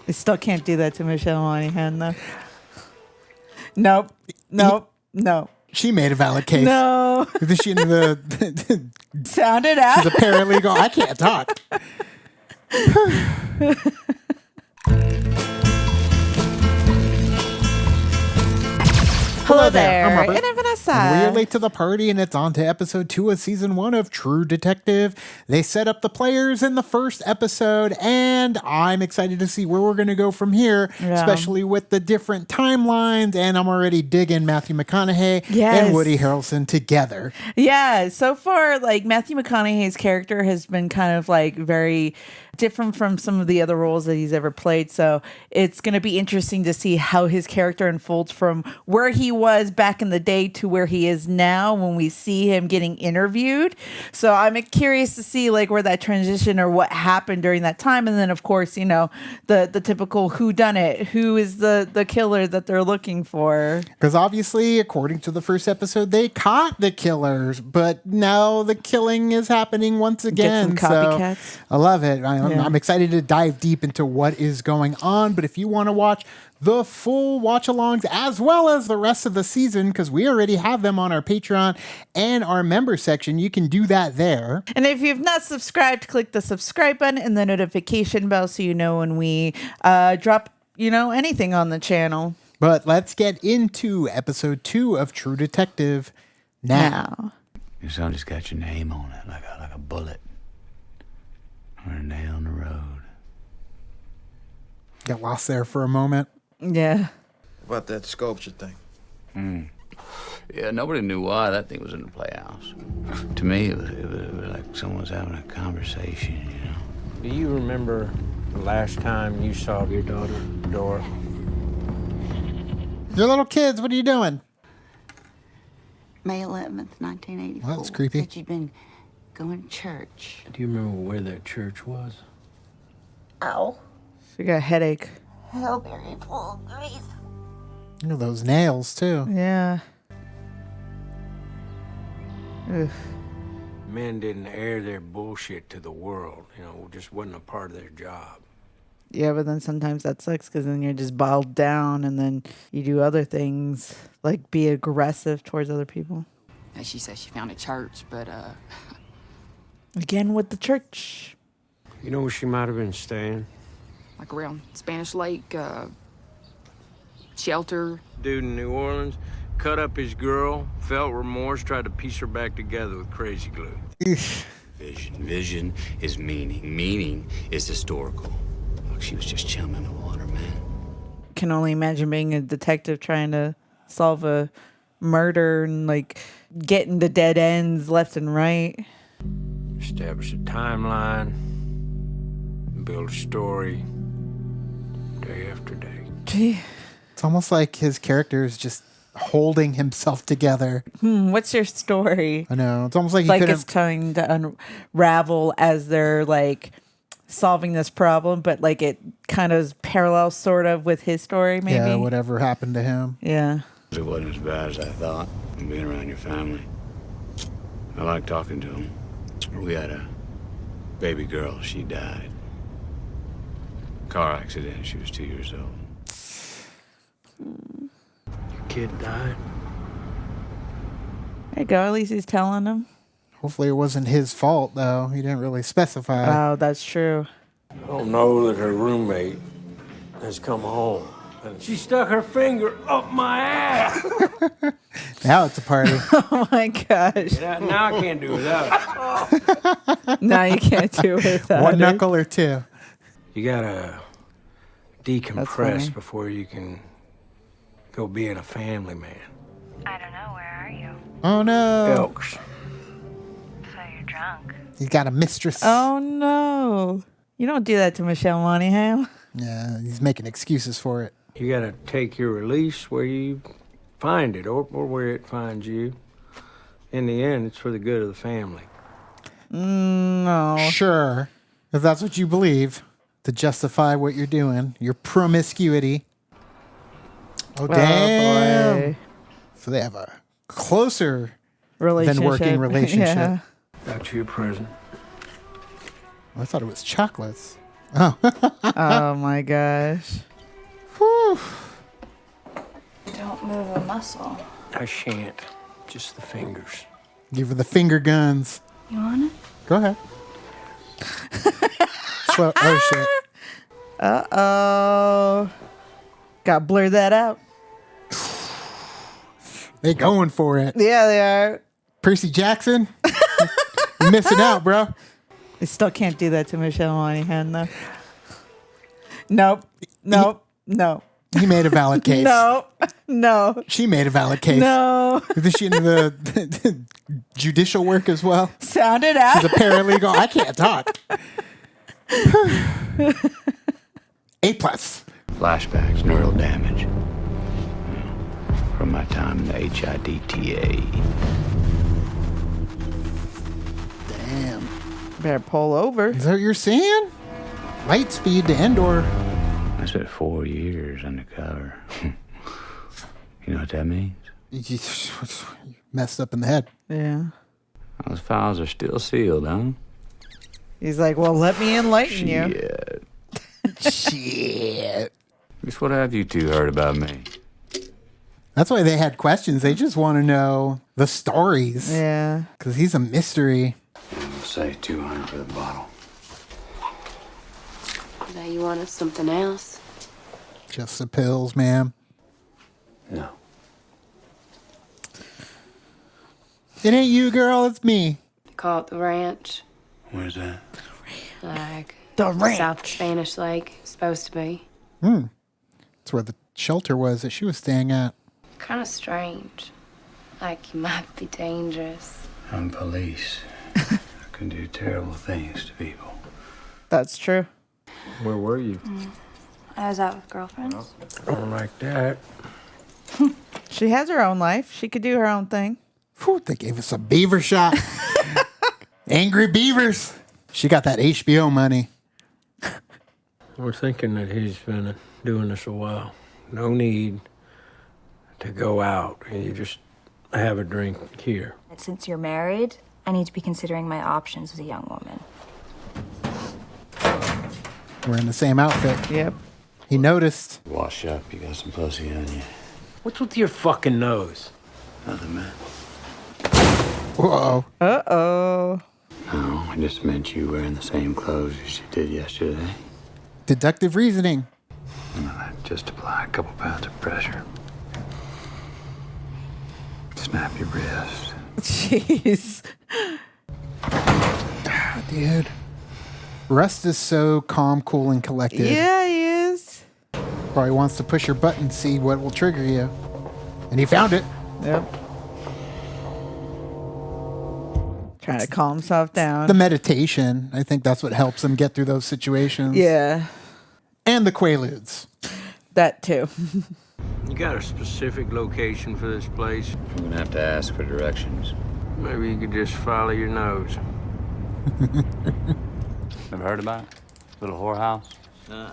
I still can't do that to Michelle Monaghan, though. Nope. She made a valid case. No. She the Sound it out. she's a paralegal. I can't talk. Hello there. I'm Robert. And I'm Vanessa. And we are late to the party, and it's on to episode 2 of season 1 of True Detective. They set up the players in the first episode, and I'm excited to see where we're going to go from here, especially with the different timelines. And I'm already digging Matthew McConaughey and Woody Harrelson together. Yeah, so far, like, Matthew McConaughey's character has been kind of like very different from some of the other roles that he's ever played. So it's going to be interesting to see how his character unfolds from where he was back in the day to where he is now when we see him getting interviewed. So I'm curious to see like where that transition or what happened during that time. And then, of course, you know, the typical whodunit, who is the killer that they're looking for. Because obviously, according to the first episode, they caught the killers, but now the killing is happening once again. Get some copycats. So I love it. I'm excited to dive deep into what is going on. But if you want to watch the full watch-alongs as well as the rest of the season, because we already have them on our Patreon and our member section, you can do that there. And if you've not subscribed, click the subscribe button and the notification bell so you know when we drop, anything on the channel. But let's get into episode 2 of True Detective now. Your son just got your name on it, like a bullet or a nail in the road. Get lost there for a moment. Yeah. About that sculpture thing. Yeah, nobody knew why that thing was in the playhouse. To me, it was like someone was having a conversation, Do you remember the last time you saw your daughter, Dora? Your little kids, what are you doing? May 11th, 1984. Well, that's creepy. Said you'd been going to church. Do you remember where that church was? Ow. We got a headache. Hellberry full of grease. Look at those nails, too. Yeah. Ugh. Men didn't air their bullshit to the world. Just wasn't a part of their job. Yeah, but then sometimes that sucks because then you're just bowed down and then you do other things like be aggressive towards other people. She said she found a church, but, Again with the church. You know where she might have been staying? like around Spanish Lake, shelter. Dude in New Orleans cut up his girl, felt remorse, tried to piece her back together with crazy glue. Vision is meaning. Meaning is historical. Look, she was just chilling in the water, man. Can only imagine being a detective trying to solve a murder and like getting the dead ends left and right. Establish a timeline, build a story, day after day. Gee. It's almost like his character is just holding himself together. What's your story? I know. It's almost like It's like it's trying to unravel as they're like solving this problem, but like it kind of parallels sort of with his story, maybe. Yeah, whatever happened to him. Yeah. It wasn't as bad as I thought, being around your family. I like talking to them. We had a baby girl. She died. Car accident. She was 2 years old. Your kid died? There you go. At least he's telling them. Hopefully it wasn't his fault, though. He didn't really specify. Oh, that's true. I don't know that her roommate has come home. And she stuck her finger up my ass. Now it's a party. Oh my gosh. Now I can't do without it. Now you can't do it without One it. knuckle or two. You gotta funny. decompress before you can go being a family man. I don't know, where are you? Oh, no. Elks. So you're drunk. He's got a mistress. Oh no. You don't do that to Michelle Monaghan. Yeah, he's making excuses for it. You gotta take your release where you find it or where it finds you. In the end, it's for the good of the family. No. Sure. If that's what you believe, to justify what you're doing, your promiscuity. Oh, damn. Boy. So they have a closer Relationship. than working relationship. Yeah. Got you a present. I thought it was chocolates. Oh my gosh. Whew. Don't move a muscle. I shan't. Just the fingers. Give her the finger guns. You want it? Go ahead. Slow. Oh, shit. Uh-oh. Got to blur that out. They going for it. Yeah, they are. Percy Jackson, you're missing out, bro. They still can't do that to Michelle Monaghan, though. Nope. He made a valid case. No. She made a valid case. No. Is she into the judicial work as well? Sound it out. She's a paralegal. I can't talk. A+. Flashbacks, neural damage. From my time in the HIDTA. Damn. Better pull over. Is that what you're saying? Light speed to Endor. I spent 4 years undercover. You know what that means? You messed up in the head. Yeah. Those files are still sealed, huh? He's like, well, let me enlighten you. Shit. Shit. Just what have you two heard about me? That's why they had questions. They just want to know the stories. Yeah. Because he's a mystery. Say 200 for the bottle. Now you wanted something else? Just the pills, ma'am. No. It ain't you, girl. It's me. They call it the ranch. Where's that? Like The ranch. South Spanish Lake. Supposed to be. That's where the shelter was that she was staying at. Kind of strange. Like you might be dangerous. I'm police. I can do terrible things to people. That's true. Where were you? I was out with girlfriends. Don't like that. She has her own life. She could do her own thing. Whew, they gave us a beaver shot. Angry beavers. She got that HBO money. We're thinking that he's been doing this a while. No need to go out and you just have a drink here. Since you're married, I need to be considering my options as a young woman. We're in the same outfit. Yep. He noticed. Wash up, you got some pussy on you. What's with your fucking nose? Nothing, man. Whoa. Uh-oh. No, I just meant you wearing the same clothes as you did yesterday. Deductive reasoning. Just apply a couple pounds of pressure. Snap your wrist. Jeez. Dude. Rust is so calm, cool, and collected. Yeah, he is. Probably wants to push your button, see what will trigger you. And he found it. Yep. Trying to calm himself down. The meditation. I think that's what helps him get through those situations. Yeah. And the Quaaludes. That too. You got a specific location for this place? I'm gonna have to ask for directions. Maybe you could just follow your nose. Never heard about it? Little whorehouse?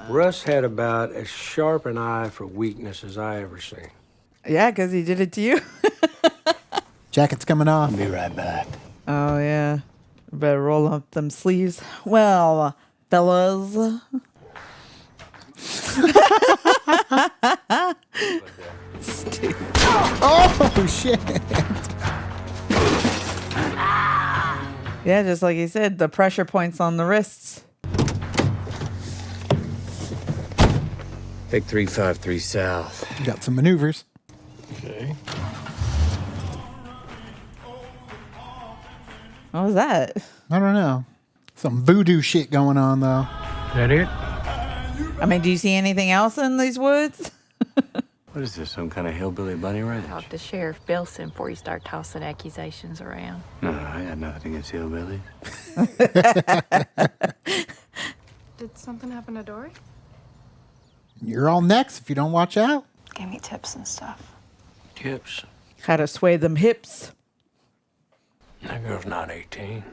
Russ had about as sharp an eye for weakness as I ever seen. Yeah, because he did it to you. Jacket's coming off. I'll be right back. Oh, yeah. Better roll up them sleeves. Well, fellas. Oh, shit. Yeah, just like he said, the pressure points on the wrists. Take 353 south. Got some maneuvers. Okay. What was that? I don't know. Some voodoo shit going on, though. That it? I mean, do you see anything else in these woods? What is this, some kind of hillbilly bunny ranch? Talk to Sheriff Bilson before you start tossing accusations around. No, I got nothing against hillbillies. Did something happen to Dory? You're all next if you don't watch out. Gave me tips and stuff. Tips. How to sway them hips. That girl's not 18.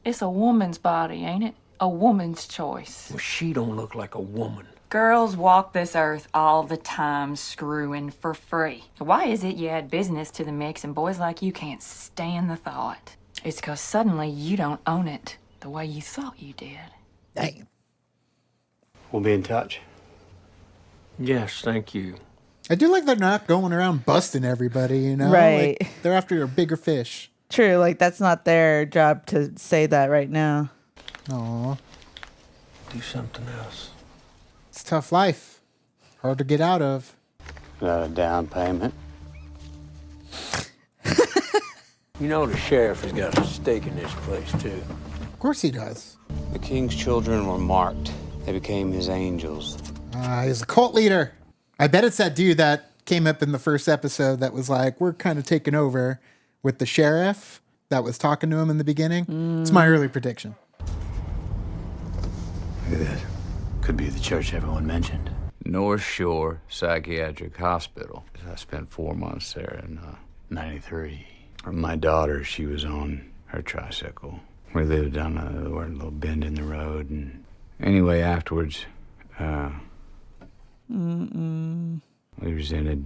It's a woman's body, ain't it? A woman's choice. Well, she don't look like a woman. Girls walk this earth all the time screwing for free. Why is it you add business to the mix and boys like you can't stand the thought? It's 'cause suddenly you don't own it the way you thought you did. Damn. We'll be in touch. Yes, thank you. I do like they're not going around busting everybody, you know? Right. Like, they're after a bigger fish. True, like that's not their job to say that right now. Aw, Do something else. it's a tough life. Hard to get out of. Got a down payment. You know the sheriff has got a stake in this place, too. Of course he does. The king's children were marked. They became his angels. He's a cult leader. I bet it's that dude that came up in the first episode that was like, we're kind of taking over with the sheriff that was talking to him in the beginning. It's my early prediction. Look at this. Could be the church everyone mentioned. North Shore Psychiatric Hospital. I spent 4 months there in 93. My daughter, she was on her tricycle. We lived down a little bend in the road. And anyway, afterwards, we resented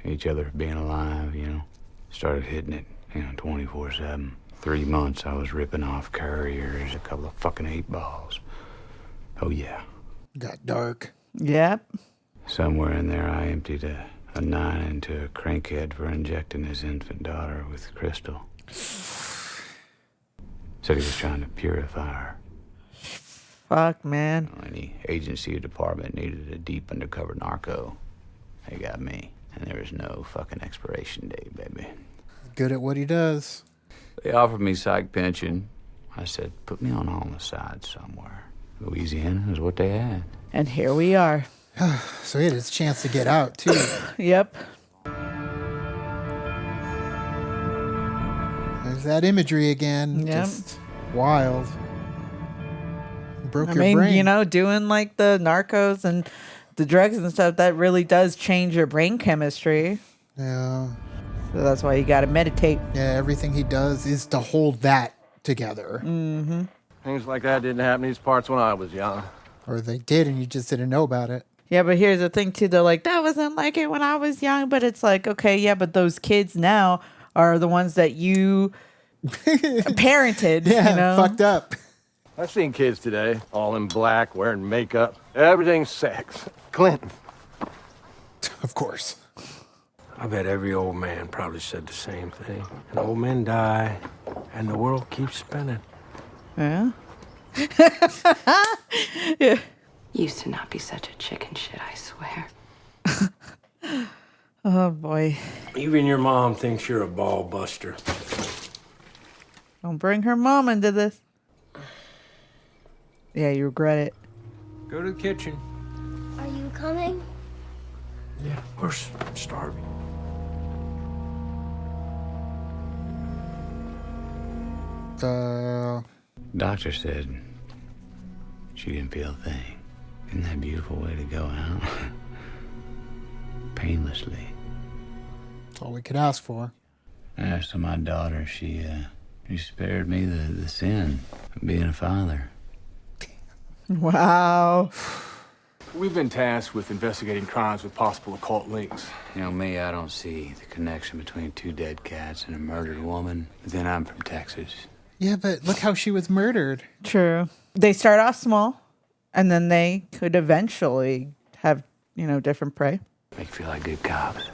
each other for being alive, you know. Started hitting it, 24/7. 3 months I was ripping off couriers, a couple of fucking 8 balls. Oh, yeah. Got dark. Yep. Somewhere in there, I emptied a 9 into a crankhead for injecting his infant daughter with crystal. Said he was trying to purify her. Fuck, man. Any agency or department needed a deep undercover narco. They got me. And there was no fucking expiration date, baby. Good at what he does. They offered me psych pension. I said, put me on homicide somewhere. Louisiana is what they had. And here we are. So he had his chance to get out, too. Yep. There's that imagery again. Yep. Just wild. Broke I your mean, brain. you know, doing like the narcos and the drugs and stuff, that really does change your brain chemistry. Yeah. So that's why you got to meditate. Yeah, everything he does is to hold that together. Mm-hmm. Things like that didn't happen in these parts when I was young. Or they did and you just didn't know about it. Yeah, but here's the thing, too. They're like, that wasn't like it when I was young. But it's like, okay, yeah, but those kids now are the ones that you parented. Yeah, you know? fucked up. I've seen kids today, all in black, wearing makeup. Everything's sex. Clinton. Of course. I bet every old man probably said the same thing. And old men die, and the world keeps spinning. Yeah. Yeah. Used to not be such a chicken shit, I swear. Oh, boy. Even your mom thinks you're a ball buster. Don't bring her mom into this. Yeah, you regret it. Go to the kitchen. Are you coming? Yeah, we're starving. Doctor said she didn't feel a thing. Isn't that a beautiful way to go out? Painlessly. That's all we could ask for. As to my daughter, she spared me the sin of being a father. Wow. We've been tasked with investigating crimes with possible occult links. You know me, I don't see the connection between 2 dead cats and a murdered woman. But then I'm from Texas. Yeah, but look how she was murdered. True. They start off small, and then they could eventually have, different prey. Make you feel like good cops.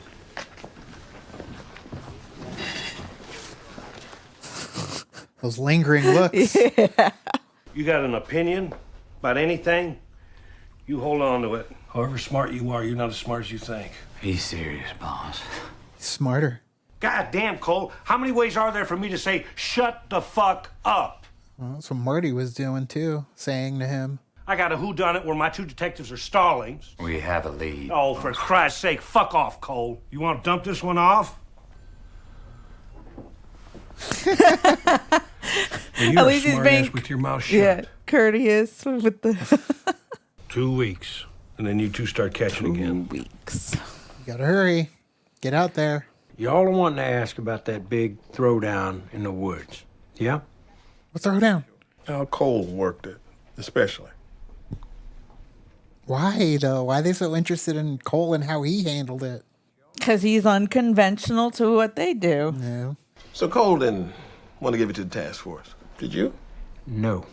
Those lingering looks. Yeah. You got an opinion about anything? You hold on to it. However smart you are, you're not as smart as you think. He's serious, boss. Smarter. God damn, Cole. How many ways are there for me to say, shut the fuck up? Well, that's what Marty was doing, too. Saying to him. I got a whodunit where my 2 detectives are stallings. We have a lead. Oh, for Christ's sake, fuck off, Cole. You want to dump this one off? Well, you're At a least he's smart being ass with your mouth shut. Yeah, courteous with the 2 weeks, and then you 2 start catching again. 2 weeks. You gotta hurry. Get out there. Y'all are wanting to ask about that big throwdown in the woods. Yeah? Let's throw down. How Cole worked it, especially. Why, though? Why are they so interested in Cole and how he handled it? Because he's unconventional to what they do. Yeah. So Cole didn't want to give it to the task force, did you? No.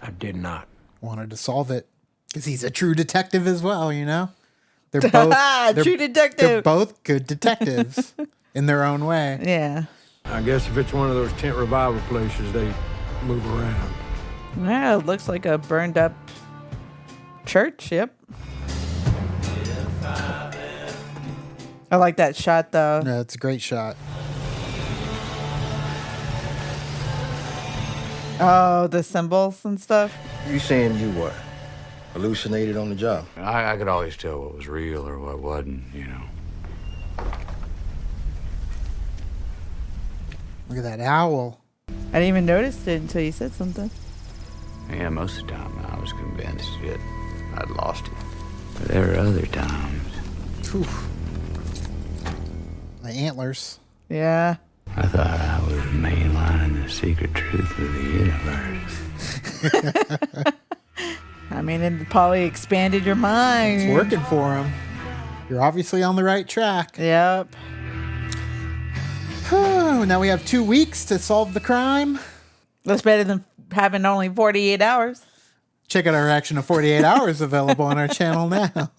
I did not. wanted to solve it because he's a true detective as well, you know? They're both true detective. They're both good detectives in their own way. Yeah. I guess if it's one of those tent revival places, they move around. Yeah, it looks like a burned up church. Yep. I like that shot though. Yeah, it's a great shot. Oh, the symbols and stuff. You saying you what? Hallucinated on the job? I could always tell what was real or what wasn't, you know. Look at that owl. I didn't even notice it until you said something. Yeah, most of the time I was convinced that I'd lost it. But there were other times. Whew. The antlers. Yeah. I thought I was mainlining the secret truth of the universe. I mean, it probably expanded your mind. It's working for him. You're obviously on the right track. Yep. Now we have 2 weeks to solve the crime. That's better than having only 48 hours. Check out our reaction of 48 hours available on our channel now.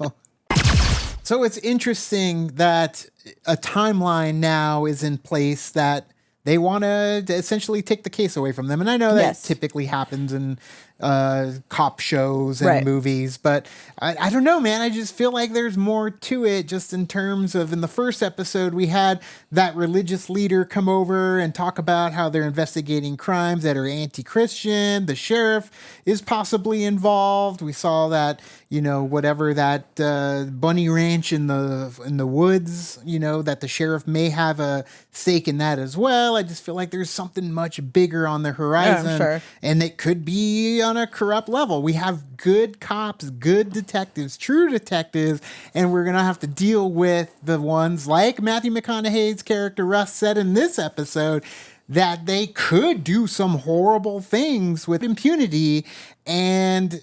So it's interesting that a timeline now is in place that they want to essentially take the case away from them. And I know that typically happens in cop shows and movies, but I don't know, man. I just feel like there's more to it, just in terms of, in the first episode, we had that religious leader come over and talk about how they're investigating crimes that are anti-Christian. The sheriff is possibly involved. We saw that, you know, whatever that bunny ranch in the woods, you know, that the sheriff may have a stake in that as well. I just feel like there's something much bigger on the horizon, and it could be on a corrupt level. We have good cops, good detectives, true detectives, and we're gonna have to deal with the ones like Matthew McConaughey's character Russ said in this episode, that they could do some horrible things with impunity, and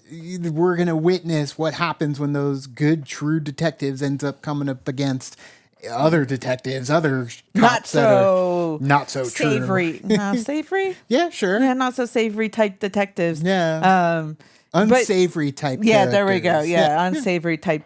we're going to witness what happens when those good, true detectives ends up coming up against other detectives, other cops that are not so savory. true. No, savory? Yeah, sure. Yeah, not so savory type detectives. Yeah. Unsavory type Yeah, there we go. characters. Yeah, unsavory type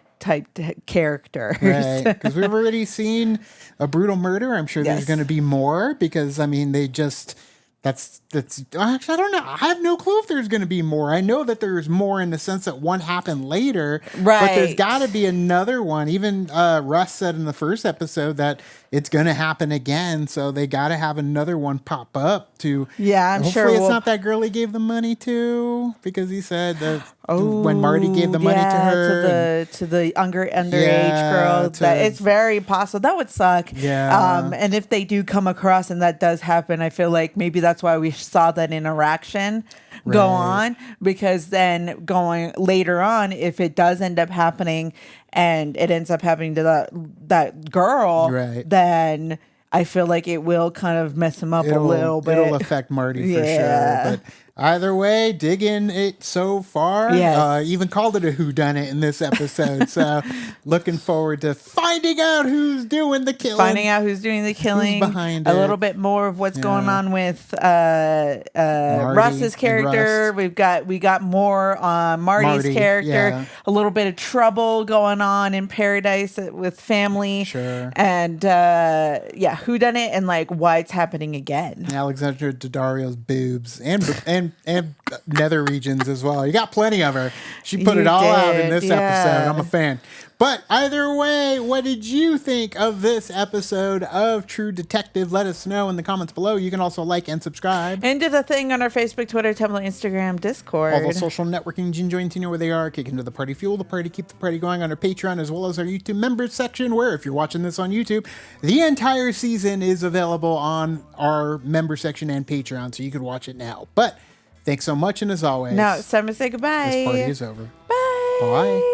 character. Right, because we've already seen a brutal murder. I'm sure there's going to be more, because I mean, they just that's actually, I don't know. I have no clue if there's going to be more. I know that there's more in the sense that one happened later, but there's got to be another one. Even Russ said in the first episode that it's going to happen again, so they got to have another one pop up to. Yeah, I'm sure. Hopefully, it's not that girl he gave the money to, because he said that when Marty gave the money to her, to the underage girl, that it's very possible. That would suck. Yeah. And if they do come across and that does happen, I feel like maybe that's why we saw that interaction go on, because then going later on, if it does end up happening and it ends up happening to that girl, then I feel like it will kind of mess him up a little bit. It'll affect Marty for sure. But either way, digging it so far. Yes. Even called it a whodunit in this episode. So looking forward to finding out who's doing the killing. Finding out who's doing the killing. Who's behind a it. little bit more of what's going on with Russ's character. We got more on Marty's character. Yeah. A little bit of trouble going on in Paradise with family. Sure. And whodunit and like why it's happening again. Alexandra Daddario's boobs and nether regions as well. You got plenty of her. She put it all out in this episode. I'm a fan. But either way, what did you think of this episode of True Detective? Let us know in the comments below. You can also like and subscribe. And do the thing on our Facebook, Twitter, Tumblr, Instagram, Discord. All those social networking joins, you know where they are. Kick into the party, fuel the party, keep the party going on our Patreon, as well as our YouTube members section, where if you're watching this on YouTube, the entire season is available on our member section and Patreon, so you can watch it now. But thanks so much, and as always, now it's time to say goodbye. This party is over. Bye. Bye.